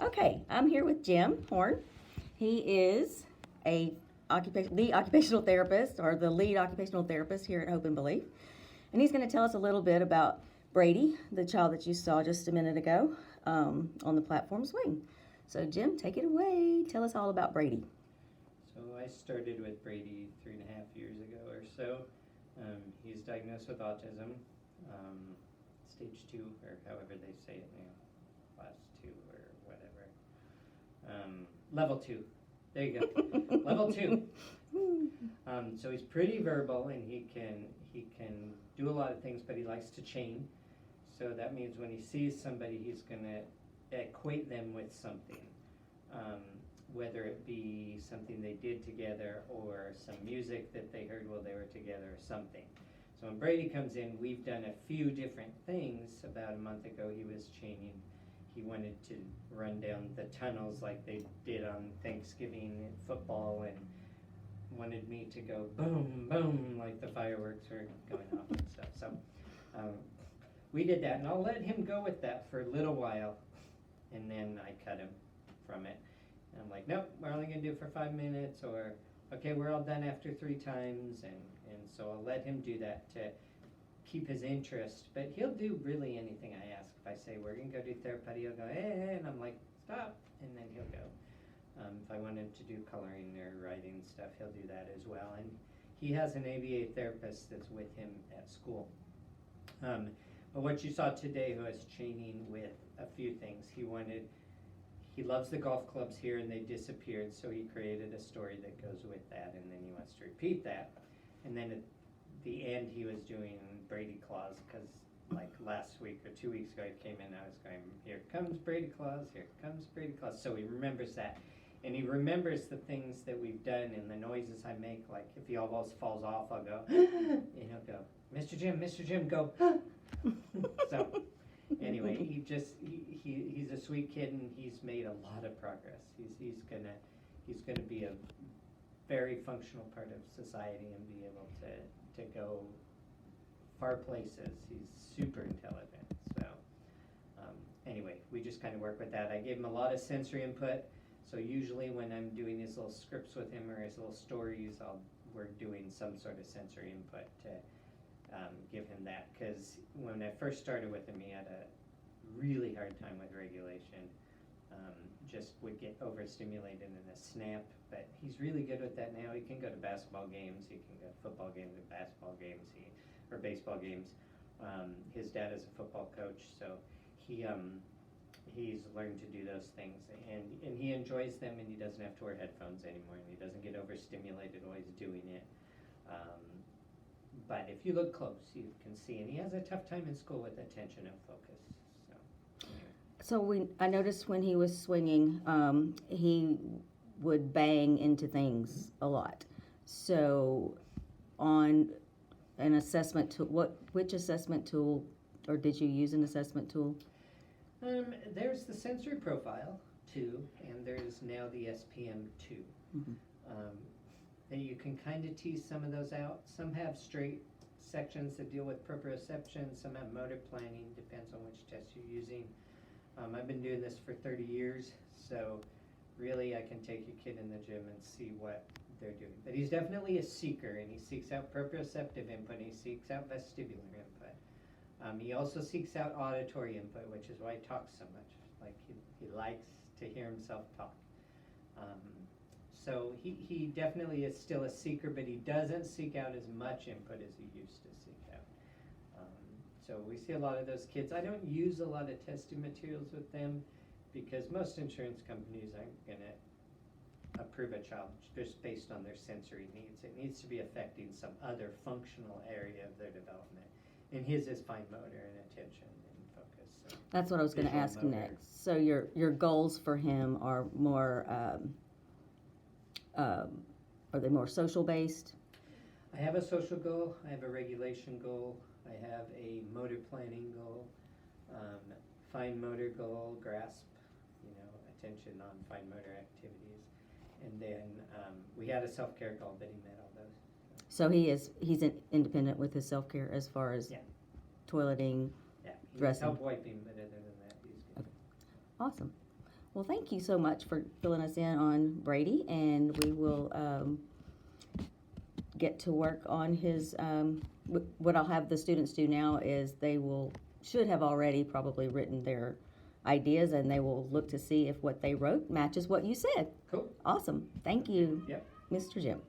Okay, I'm here with Jim Horn. He is the occupational therapist or the lead occupational therapist here at Hope and Belief. And he's going to tell us a little bit about Brady, the child that you saw just a minute ago on the platform swing. So, Jim, take it away. Tell us all about Brady. So I started with Brady 3.5 years ago or so. He's diagnosed with autism, stage 2, or however they say it now, class 2 or whatever. Level 2. There you go. Level 2. So he's pretty verbal and he can do a lot of things, but he likes to chain. So that means when he sees somebody, he's going to equate them with something. Whether it be something they did together or some music that they heard while they were together or something. So when Brady comes in, we've done a few different things. About a month ago, he was chaining. He wanted to run down the tunnels like they did on Thanksgiving football and wanted me to go boom, boom, like the fireworks were going off and stuff. So we did that, and I'll let him go with that for a little while, and then I cut him from it. And I'm like, nope, we're only going to do it for 5 minutes, or, okay, we're all done after 3 times, and so I'll let him do that to keep his interest. But he'll do really anything I ask. If I say, we're going to go do therapy, he'll go, hey, and I'm like, stop, and then he'll go. If I want him to do coloring or writing stuff, he'll do that as well. And he has an ABA therapist that's with him at school. But what you saw today was chaining with a few things. He loves the golf clubs here and they disappeared, so he created a story that goes with that, and then he wants to repeat that. And then at the end he was doing Brady Claus, because like last week or 2 weeks ago he came in and I was going, here comes Brady Claus, here comes Brady Claus. So he remembers that. And he remembers the things that we've done and the noises I make, like if he almost falls off, I'll go, and he'll go, Mr. Jim, go. So anyway, he's a sweet kid and he's made a lot of progress. He's gonna be a very functional part of society and be able to go far places. He's super intelligent. So anyway, we just kind of work with that. I gave him a lot of sensory input. So usually when I'm doing his little scripts with him or his little stories, we're doing some sort of sensory input to give him that, because when I first started with him, he had a really hard time with regulation. Just would get overstimulated in a snap, but he's really good with that now. He can go to basketball games, he can go to football games and basketball games, or baseball games. His dad is a football coach, so he's learned to do those things, and he enjoys them, and he doesn't have to wear headphones anymore, and he doesn't get overstimulated while he's doing it. But if you look close, you can see, and he has a tough time in school with attention and focus. So I noticed when he was swinging, he would bang into things a lot. So on an assessment tool, which assessment tool, or did you use an assessment tool? There's the sensory profile 2, and there's now the SPM 2. Mm-hmm. That you can kind of tease some of those out. Some have straight sections that deal with proprioception, some have motor planning, depends on which test you're using. I've been doing this for 30 years, so really I can take your kid in the gym and see what they're doing. But he's definitely a seeker, and he seeks out proprioceptive input, and he seeks out vestibular input. He also seeks out auditory input, which is why he talks so much. Like he likes to hear himself talk. So he definitely is still a seeker, but he doesn't seek out as much input as he used to seek out. So we see a lot of those kids. I don't use a lot of testing materials with them because most insurance companies aren't going to approve a child just based on their sensory needs. It needs to be affecting some other functional area of their development. And his is fine motor and attention and focus. So that's what I was going to ask next. So your goals for him are more, are they more social based? I have a social goal, I have a regulation goal, I have a motor planning goal, fine motor goal, grasp, attention on fine motor activities. And then we had a self-care goal, but he met all those. So he's independent with his self-care as far as toileting, yeah, dressing. Help wiping, but other than that, he's good. Okay. Awesome. Well, thank you so much for filling us in on Brady, and we will get to work on his. What I'll have the students do now is should have already probably written their ideas, and they will look to see if what they wrote matches what you said. Cool. Awesome. Thank you, Yep. Mr. Jim.